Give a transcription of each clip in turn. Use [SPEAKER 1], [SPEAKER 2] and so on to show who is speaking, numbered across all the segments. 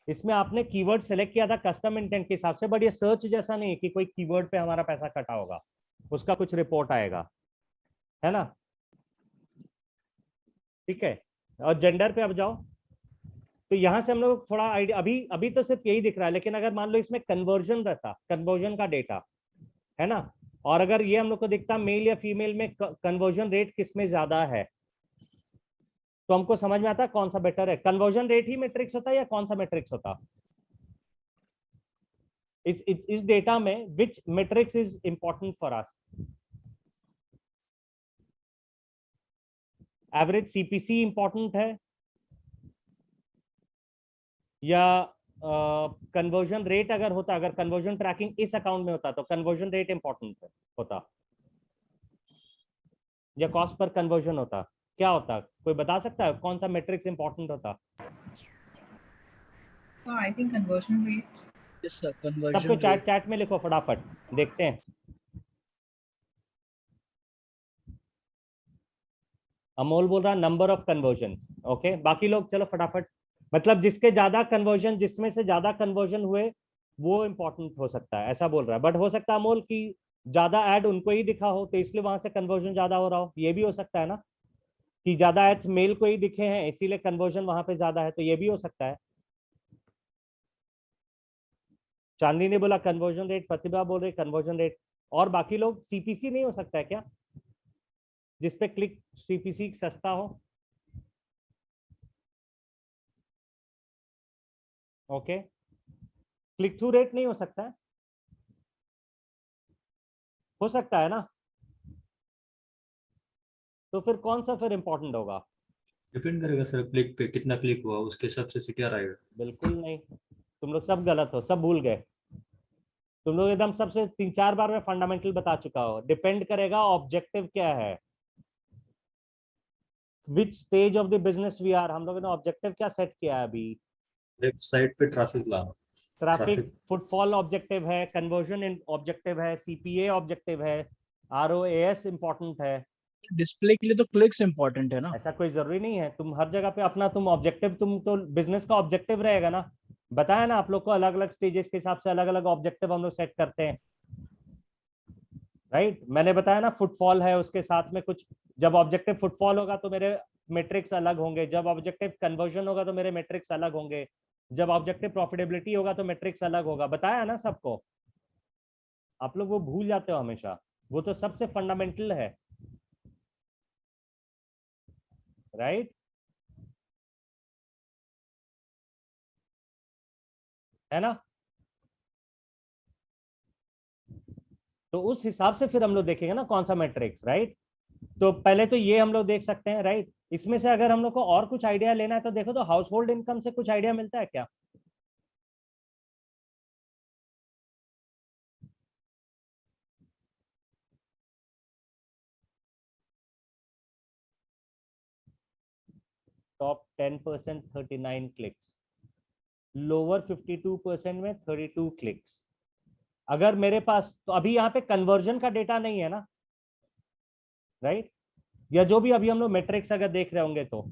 [SPEAKER 1] इसमें आपने keyword select किया था कस्टम इंटेंट के हिसाब से, बट ये सर्च जैसा नहीं है कि कोई कीवर्ड पे हमारा पैसा कटा होगा, उसका कुछ रिपोर्ट आएगा, है ना। ठीक है, और जेंडर पे अब जाओ, तो यहां से हम लोग थोड़ा आइडिया, अभी अभी तो सिर्फ यही दिख रहा है, लेकिन अगर मान लो इसमें कन्वर्जन रहता, कन्वर्जन का डेटा है ना, और अगर ये हम लोग को दिखता मेल या फीमेल में कन्वर्जन रेट किस में ज्यादा है, तो हमको समझ में आता कौन सा बेटर है। कन्वर्जन रेट ही मैट्रिक्स होता है या कौन सा मैट्रिक्स होता इस डेटा में, which matrix is important for us? Average CPC important है या कन्वर्जन रेट अगर होता, अगर कन्वर्जन ट्रैकिंग इस अकाउंट में होता तो कन्वर्जन रेट इंपॉर्टेंट होता, या कॉस्ट पर कन्वर्जन होता, क्या होता? कोई बता सकता है कौन सा मैट्रिक्स इंपॉर्टेंट होता?
[SPEAKER 2] I think conversion rate.
[SPEAKER 3] Yes sir,
[SPEAKER 1] सबको
[SPEAKER 3] कन्वर्जन
[SPEAKER 1] चैट
[SPEAKER 3] रेट।
[SPEAKER 1] चैट में लिखो फटाफट, देखते हैं। अमोल बोल रहा नंबर ऑफ कन्वर्जन। ओके, बाकी लोग चलो फटाफट, मतलब जिसके ज्यादा कन्वर्जन, जिसमें से ज्यादा कन्वर्जन हुए वो इंपॉर्टेंट हो सकता है, ऐसा बोल रहा है। बट हो सकता है अमोल की ज्यादा ऐड उनको ही दिखा हो, तो इसलिए वहां से कन्वर्जन ज्यादा हो रहा हो, ये भी हो सकता है ना, कि ज्यादा एड्स मेल को ही दिखे हैं इसीलिए कन्वर्जन वहां पे ज्यादा है, तो ये भी हो सकता है। चांदी ने बोला कन्वर्जन रेट, प्रतिभा बोल रही कन्वर्जन रेट, और बाकी लोग सीपीसी नहीं हो सकता है क्या, जिसपे क्लिक सीपीसी सस्ता हो? ओके, क्लिक थ्रू रेट नहीं हो सकता है? हो सकता है ना, तो फिर कौन सा फिर इंपॉर्टेंट होगा?
[SPEAKER 4] डिपेंड करेगा सर, क्लिक पे कितना क्लिक हुआ उसके हिसाब से सीटीआर आएगा।
[SPEAKER 1] बिल्कुल नहीं, तुम लोग सब गलत हो, सब भूल गए तुम लोग एकदम। सबसे 3-4 बार मैं फंडामेंटल बता चुका हूँ, डिपेंड करेगा ऑब्जेक्टिव क्या है, which stage of the business we are. हम लोगों ने ऑब्जेक्टिव क्या सेट किया है अभी?
[SPEAKER 4] वेबसाइट पे ट्रैफिक लाना,
[SPEAKER 1] ट्रैफिक फुटफॉल ऑब्जेक्टिव है, कन्वर्जन ऑब्जेक्टिव है, सीपीए ऑब्जेक्टिव है, आरओएएस इंपॉर्टेंट है।
[SPEAKER 3] डिस्प्ले के लिए तो क्लिक्स इंपॉर्टेंट है ना।
[SPEAKER 1] ऐसा कोई जरूरी नहीं है, तुम हर जगह पे अपना तुम ऑब्जेक्टिव, तुम तो बिजनेस का ऑब्जेक्टिव रहेगा ना। बताया ना आप लोग को, अलग अलग स्टेजेस के हिसाब से अलग अलग ऑब्जेक्टिव हम लोग सेट करते हैं, राइट। मैंने बताया ना, फुटफॉल है उसके साथ में कुछ, जब ऑब्जेक्टिव फुटफॉल होगा तो मेरे मेट्रिक्स अलग होंगे, जब ऑब्जेक्टिव कन्वर्जन होगा तो मेरे मेट्रिक्स अलग होंगे, जब ऑब्जेक्टिव प्रॉफिटेबिलिटी होगा तो मेट्रिक्स अलग होगा। बताया ना सबको, आप लोग वो भूल जाते हो हमेशा, वो तो सबसे फंडामेंटल राइट है ना। तो उस हिसाब से फिर हम लोग देखेंगे ना कौन सा मैट्रिक्स, राइट। तो पहले तो ये हम लोग देख सकते हैं, राइट। इसमें से अगर हम लोग को और कुछ आइडिया लेना है तो देखो, तो हाउस होल्ड इनकम से कुछ आइडिया मिलता है क्या? टॉप 10% 39 क्लिक्स, लोअर 52% में 32 क्लिक्स। अगर मेरे पास, तो अभी यहाँ पे कन्वर्जन का डेटा नहीं है ना, राइट, या जो भी अभी हम लोग मेट्रिक्स अगर देख रहे होंगे तो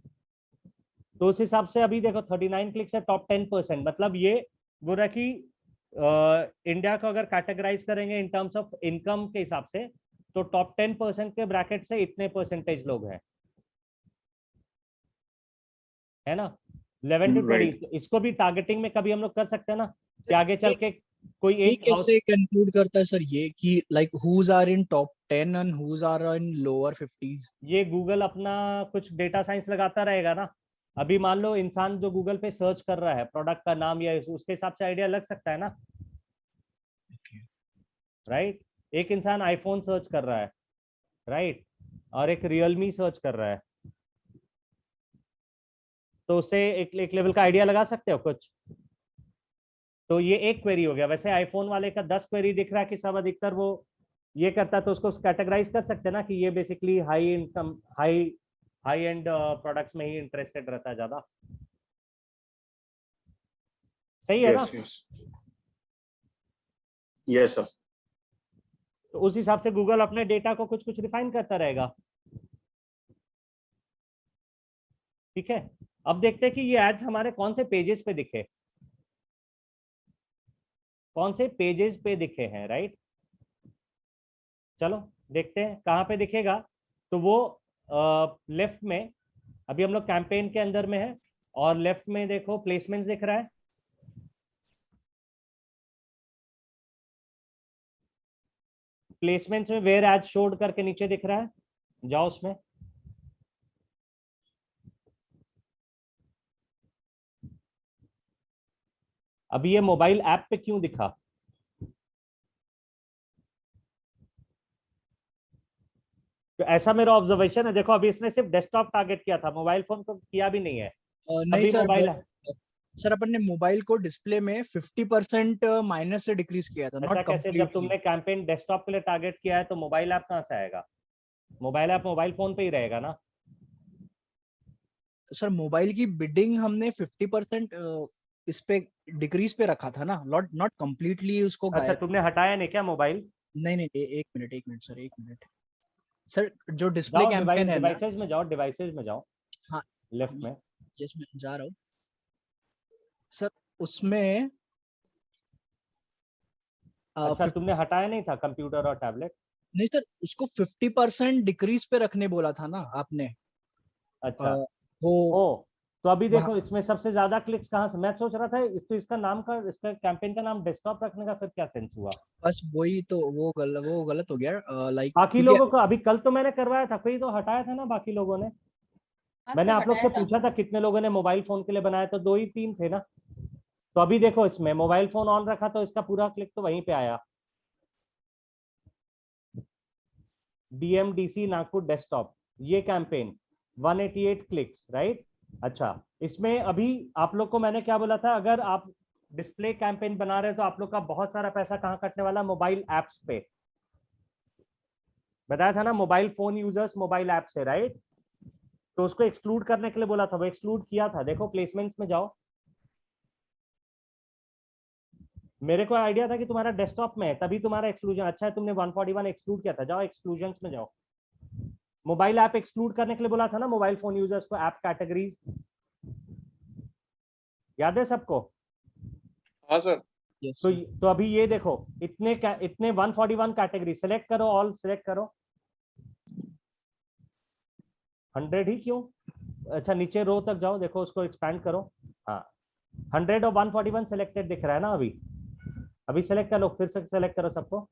[SPEAKER 1] उस हिसाब से अभी देखो 39 क्लिक्स है, टॉप 10%, मतलब ये वो रहा कि इंडिया को अगर कैटेगराइज करेंगे इन टर्म्स ऑफ इनकम के हिसाब से, तो टॉप 10% के ब्रैकेट से इतने परसेंटेज लोग हैं, है ना, 11 to 20। इसको भी टारगेटिंग में कभी हम लोग कर सकते हैं ना, कि आगे चल के कोई
[SPEAKER 3] ये
[SPEAKER 1] एक हाउस,
[SPEAKER 3] कैसे कंक्लूड करता है सर ये कि like whose are in top 10 and whose are in lower 50s?
[SPEAKER 1] ये गूगल अपना कुछ डेटा साइंस लगाता रहेगा ना। अभी मान लो इंसान जो गूगल पे सर्च कर रहा है प्रोडक्ट का नाम, या उसके हिसाब से आइडिया लग सकता है ना, राइट। एक इंसान आईफोन सर्च कर रहा है, राइट, और एक रियलमी सर्च कर रहा है, तो उससे एक लेवल का आइडिया लगा सकते हो कुछ। तो ये एक क्वेरी हो गया। वैसे आईफोन वाले का 10 क्वेरी दिख रहा है कि सब अधिकतर वो ये करता है, तो उसको कैटेगराइज कर सकते हैं ना कि ये basically high income, high and products में ही इंटरेस्टेड रहता है ज्यादा। सही है ना?
[SPEAKER 5] Yes sir.
[SPEAKER 1] तो उस हिसाब से गूगल अपने डेटा को कुछ कुछ रिफाइन करता रहेगा। ठीक है, अब देखते हैं कि ये एड्स हमारे कौन से पेजेस पे दिखे। कौन से पेजेस पे दिखे हैं, राइट। चलो देखते हैं कहाँ पे दिखेगा। तो वो लेफ्ट में, अभी हम लोग कैंपेन के अंदर में है, और लेफ्ट में देखो प्लेसमेंट दिख रहा है। प्लेसमेंट्स में वेयर एज शोड करके नीचे दिख रहा है, जाओ उसमें। अभी ये मोबाइल ऐप पे क्यों दिखा? तो ऐसा मेरा ऑब्जर्वेशन है, देखो अभी इसने सिर्फ डेस्कटॉप टारगेट किया था, मोबाइल फोन को किया भी नहीं है।
[SPEAKER 3] नहीं
[SPEAKER 1] अभी
[SPEAKER 3] सर,
[SPEAKER 1] मोबाइल,
[SPEAKER 3] सर अपन ने मोबाइल को डिस्प्ले में 50% माइनस से डिक्रीज किया था,
[SPEAKER 1] ऐसा
[SPEAKER 3] नॉट
[SPEAKER 1] कैसे? जब
[SPEAKER 3] कंप्लीटली।
[SPEAKER 1] तुमने कैंपेन डेस्कटॉप के लिए टारगेट किया है तो मोबाइल ऐप कहाँ से आएगा? मोबाइल ऐप मोबाइल फोन पे ही रहेगा ना।
[SPEAKER 3] तो सर मोबाइल की बिडिंग हमने 50% इस पे डिक्रीज पे रखा था ना, नॉट नॉट कंप्लीटली उसको
[SPEAKER 1] अच्छा,
[SPEAKER 3] गायब।
[SPEAKER 1] तुमने हटाया नहीं क्या मोबाइल?
[SPEAKER 3] नहीं नहीं, एक मिनट सर, एक मिनट सर, जो डिस्प्ले
[SPEAKER 1] जाओ
[SPEAKER 3] कैंपेन है ना।
[SPEAKER 1] डिवाइसेज में जाओ, डिवाइसेज में जाओ,
[SPEAKER 3] हाँ,
[SPEAKER 1] लेफ्ट में।
[SPEAKER 3] यस मैं जा रहा हूँ सर। उसमें
[SPEAKER 1] अच्छा, तुमने हटाया नहीं था कंप्यूटर और टैबलेट?
[SPEAKER 3] नहीं सर, उसको 50% डिक्रीज पे रखने बोला था ना आपने।
[SPEAKER 1] अच्छा,
[SPEAKER 3] वो
[SPEAKER 1] ओ, तो अभी
[SPEAKER 3] वहाँ
[SPEAKER 1] देखो इसमें सबसे ज्यादा क्लिक्स कहाँ से? मैं सोच रहा था तो इसका नाम का, इसका कैंपेन का नाम डेस्कटॉप रखने का फिर क्या सेंस हुआ?
[SPEAKER 3] बस वही तो, वो गलत हो गया लाइक,
[SPEAKER 1] बाकी
[SPEAKER 3] क्योंकि
[SPEAKER 1] लोगों को अभी कल तो मैंने करवाया था, कोई तो हटाया था ना बाकी लोगों ने।
[SPEAKER 2] हाँ
[SPEAKER 1] मैंने
[SPEAKER 2] सर,
[SPEAKER 1] आप लोग से
[SPEAKER 2] हटाया था।
[SPEAKER 1] पूछा था कितने लोगों ने मोबाइल फोन के लिए बनाया, तो 2 ही 3 थे ना। तो अभी देखो इसमें मोबाइल फोन ऑन रखा तो इसका पूरा क्लिक तो वहीं पे आया, डीएमडीसी नागपुर डेस्कटॉप, ये कैंपेन 188 क्लिक्स, राइट। अच्छा, इसमें अभी आप लोग को मैंने क्या बोला था, अगर आप डिस्प्ले कैंपेन बना रहे हो तो आप लोग का बहुत सारा पैसा कहाँ कटने वाला? मोबाइल एप्स पे। बताया था ना, mobile phone users mobile app से, राइट। तो उसको एक्सक्लूड करने के लिए बोला था, वो एक्सक्लूड किया था। देखो प्लेसमेंट्स में जाओ, मेरे को आइडिया था कि तुम्हारा डेस्कटॉप में है तभी तुम्हारा एक्सक्लूजन। अच्छा है तुमने 141 एक्सक्लूड किया था, जाओ एक्सक्लूजन्स में जाओ। मोबाइल ऐप एक्सक्लूड करने के लिए बोला था ना, मोबाइल फोन यूजर्स को ऐप कैटेगरीज, याद है सबको?
[SPEAKER 5] हाँ सर।
[SPEAKER 3] यस
[SPEAKER 1] तो अभी ये देखो, इतने 141 कैटेगरी, सिलेक्ट करो, ऑल सिलेक्ट करो। 100 ही क्यों? अच्छा नीचे रो तक जाओ, देखो उसको एक्सपैंड करो। हाँ, 100 और 141 सिलेक्टेड दिख रहा है ना अभी। अभी सेलेक्ट कर लो, फिर से सेलेक्ट करो सबको।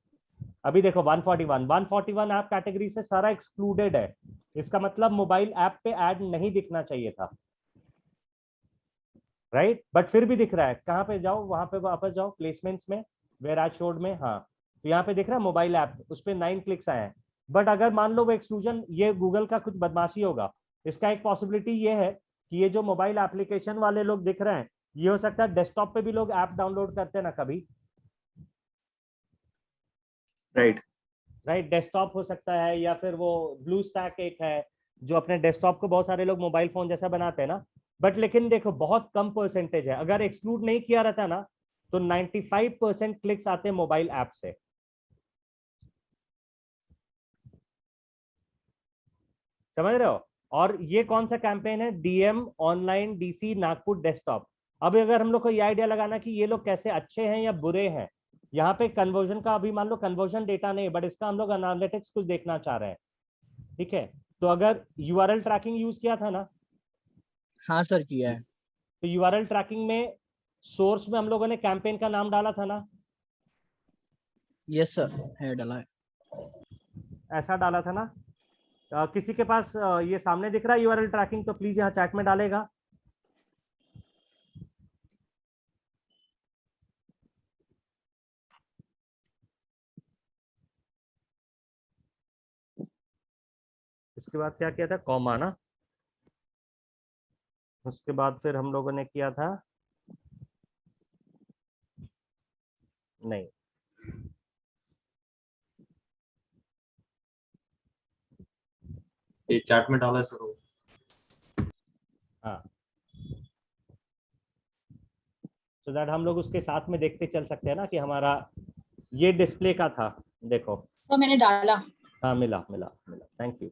[SPEAKER 1] अभी देखो 141 ऐप कैटेगरी से सारा एक्सक्लूडेड है। इसका मतलब मोबाइल ऐप पे ऐड नहीं दिखना चाहिए था, राइट। बट फिर भी दिख रहा है। कहाँ पे जाओ, वहां पे वापस जाओ प्लेसमेंट्स में, वेयर एज शोड में। हाँ, तो यहाँ पे दिख रहा है मोबाइल ऐप, उस पर 9 क्लिक्स आए हैं। बट अगर मान लो वो एक्सक्लूजन, ये गूगल का कुछ बदमाशी होगा। इसका एक पॉसिबिलिटी ये है कि ये जो मोबाइल एप्लीकेशन वाले लोग दिख रहे हैं, ये हो सकता है डेस्कटॉप पे भी लोग ऐप डाउनलोड करते हैं ना कभी,
[SPEAKER 5] राइट।
[SPEAKER 1] राइट। डेस्कटॉप हो सकता है, या फिर वो ब्लू स्टैक एक है जो अपने डेस्कटॉप को बहुत सारे लोग मोबाइल फोन जैसा बनाते हैं ना। बट लेकिन देखो बहुत कम परसेंटेज है, अगर एक्सक्लूड नहीं किया रहता ना तो 95% क्लिक्स आते हैं मोबाइल ऐप से। समझ रहे हो? और ये कौन सा कैंपेन है? DM online DC Nagpur desktop. अब अगर हम लोग को ये आइडिया लगाना कि ये लोग कैसे अच्छे हैं या बुरे हैं, यहाँ पे कन्वर्जन का अभी मान लो कन्वर्जन डेटा नहीं, बट इसका हम लोग एनालिटिक्स कुछ देखना चाह रहे हैं, ठीक है। तो अगर यूआरएल ट्रैकिंग यूज किया था ना,
[SPEAKER 3] हाँ सर, किया है।
[SPEAKER 1] तो यूआरएल ट्रैकिंग में सोर्स में हम लोगों ने कैंपेन का नाम डाला था ना,
[SPEAKER 3] यस सर, है डाला है।
[SPEAKER 1] ऐसा डाला था ना। किसी के पास ये सामने दिख रहा है यूआरएल ट्रैकिंग? तो प्लीज यहाँ चैट में डालेगा। इसके बाद क्या किया था? कॉमा ना। उसके बाद फिर हम लोगों ने किया था, नहीं,
[SPEAKER 4] ये चैट में डाला है सर वो।
[SPEAKER 1] हाँ, सो दैट हम लोग उसके साथ में देखते चल सकते हैं ना कि हमारा ये डिस्प्ले का था। देखो,
[SPEAKER 2] तो मैंने डाला।
[SPEAKER 1] हाँ मिला मिला मिला, थैंक यू।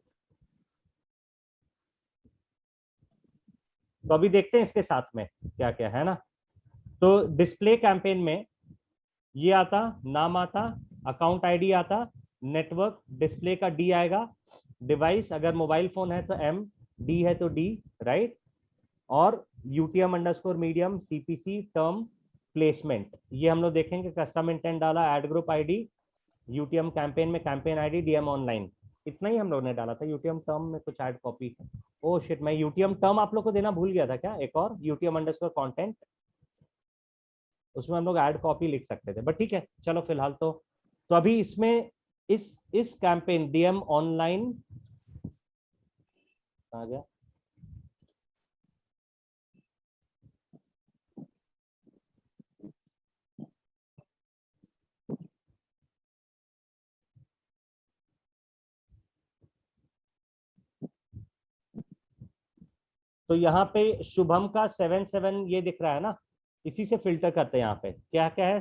[SPEAKER 1] तो अभी देखते हैं इसके साथ में क्या क्या है ना। तो डिस्प्ले कैंपेन में ये आता, नाम आता, अकाउंट आईडी आता, नेटवर्क डिस्प्ले का डी आएगा, डिवाइस अगर मोबाइल फोन है तो एम, डी है तो डी, राइट, और UTM underscore medium, CPC, term, placement, ये हम लोग देखेंगे। कस्टम इंटेंट डाला, ad group ID, UTM campaign में कैंपेन आईडी, डीएम ऑनलाइन, इतना ही हम लोग ने डाला था। यूटीएम टर्म में कुछ ऐड कॉपी, ओ शिट, मैं यूटीएम टर्म आप लोग को देना भूल गया था क्या, एक और यूटीएम अंडरस्कोर कंटेंट, उसमें हम लोग ऐड कॉपी लिख सकते थे, बट ठीक है चलो फिलहाल तो अभी इसमें इस कैंपेन डीएम ऑनलाइन आ गया, तो यहाँ पे शुभम का 77 ये दिख रहा है ना, इसी से फिल्टर करते हैं। यहाँ पे क्या क्या है,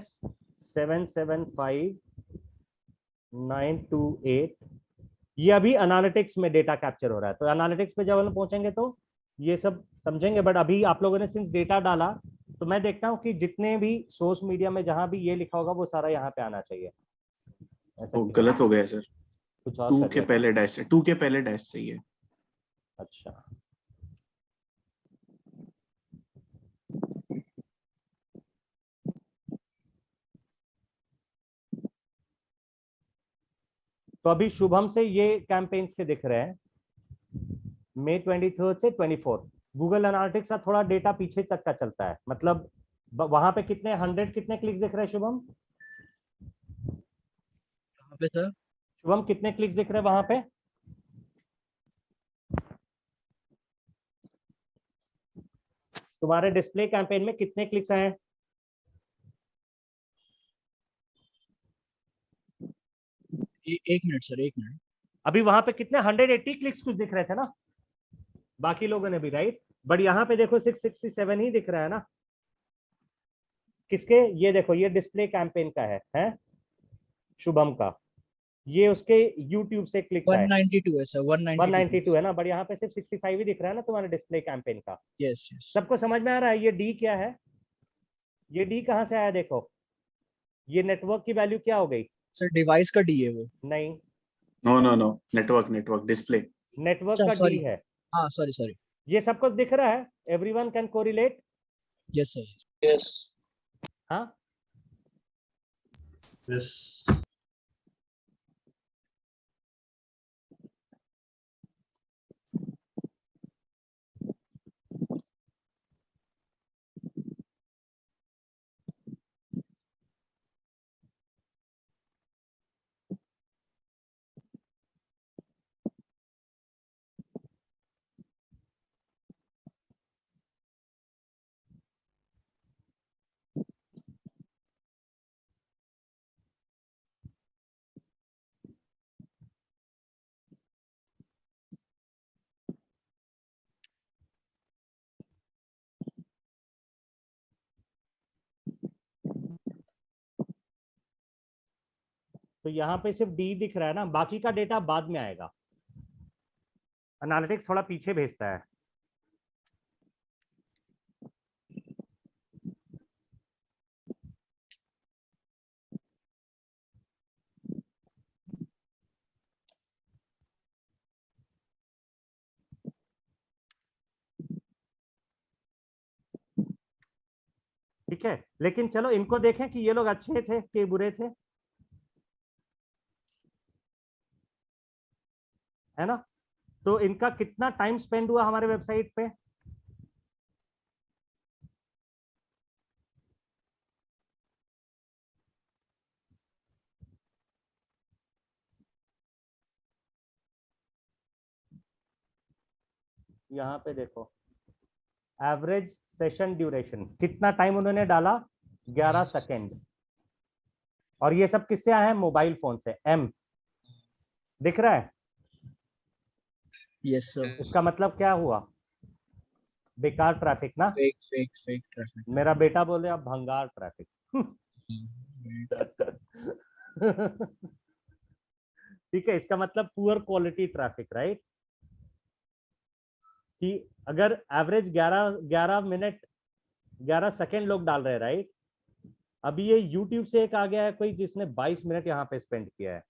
[SPEAKER 1] 775928, ये अभी एनालिटिक्स में डेटा कैप्चर हो रहा है, तो एनालिटिक्स पे जब हम पहुंचेंगे तो ये सब समझेंगे, बट अभी आप लोगों ने सिंस डेटा डाला तो मैं देखता हूँ कि जितने भी सोर्स मीडिया में जहां भी ये लिखा होगा वो सारा यहाँ पे आना चाहिए।
[SPEAKER 5] वो गलत हो गया सर,
[SPEAKER 1] कुछ और
[SPEAKER 5] 2
[SPEAKER 1] कर
[SPEAKER 5] के
[SPEAKER 1] लेते
[SPEAKER 5] पहले डैश, 2 के पहले डैश चाहिए।
[SPEAKER 1] हैं। अच्छा तो अभी शुभम से ये कैंपेन्स के दिख रहे हैं, मई 23 से 24। गूगल एनालिटिक्स का थोड़ा डेटा पीछे तक का चलता है, मतलब वहां पे कितने 100 कितने क्लिक्स दिख रहे हैं शुभम?
[SPEAKER 3] कहाँ पे सर?
[SPEAKER 1] शुभम कितने क्लिक्स दिख रहे हैं वहां पे? तुम्हारे डिस्प्ले कैंपेन में कितने क्लिक्स आए?
[SPEAKER 3] एक मिनट सर, एक मिनट।
[SPEAKER 1] अभी वहां पे कितने 180 क्लिक्स कुछ दिख रहे थे ना बाकी लोगों ने भी, राइट, बट यहाँ पे देखो 667 ही दिख रहा है ना। किसके? ये देखो, ये डिस्प्ले कैंपेन का है शुभम का, ये उसके YouTube से क्लिक्स आए
[SPEAKER 3] 192 है सर,
[SPEAKER 1] 192 है ना, बट यहाँ पे सिर्फ 65 ही दिख रहा है ना तुम्हारे डिस्प्ले कैंपेन का।
[SPEAKER 3] Yes yes.
[SPEAKER 1] सबको समझ में आ रहा है ये डी क्या है? ये डी कहाँ से आया देखो, ये नेटवर्क की वैल्यू क्या हो गई?
[SPEAKER 3] सर डिवाइस का डी है वो।
[SPEAKER 1] नहीं,
[SPEAKER 5] नो, नेटवर्क डिस्प्ले।
[SPEAKER 1] नेटवर्क
[SPEAKER 3] अच्छा
[SPEAKER 1] का डी
[SPEAKER 3] सॉरी,
[SPEAKER 1] है।
[SPEAKER 3] हाँ सॉरी सॉरी।
[SPEAKER 1] ये सबको दिख रहा है, everyone can correlate.
[SPEAKER 3] Yes sir.
[SPEAKER 5] Yes.
[SPEAKER 1] हाँ
[SPEAKER 4] यस।
[SPEAKER 1] तो यहाँ पे सिर्फ डी दिख रहा है ना, बाकी का डेटा बाद में आएगा, एनालिटिक्स थोड़ा पीछे भेजता है। ठीक है, लेकिन चलो इनको देखें कि ये लोग अच्छे थे कि बुरे थे, है ना। तो इनका कितना टाइम स्पेंड हुआ हमारे वेबसाइट पे? यहाँ पे देखो, एवरेज सेशन ड्यूरेशन, कितना टाइम उन्होंने डाला? 11 सेकेंड। और ये सब किससे आया है? मोबाइल फोन से। एम दिख रहा है?
[SPEAKER 3] Yes sir.
[SPEAKER 1] इसका मतलब क्या हुआ? बेकार ट्रैफिक ना।
[SPEAKER 3] Fake traffic.
[SPEAKER 1] मेरा बेटा बोले अब भंगार ट्रैफिक। ठीक है, इसका मतलब पुअर क्वालिटी ट्रैफिक, राइट, कि अगर एवरेज 11 मिनट 11 सेकेंड लोग डाल रहे हैं, राइट, अभी ये YouTube से एक आ गया है कोई जिसने 22 मिनट यहाँ पे स्पेंड किया है।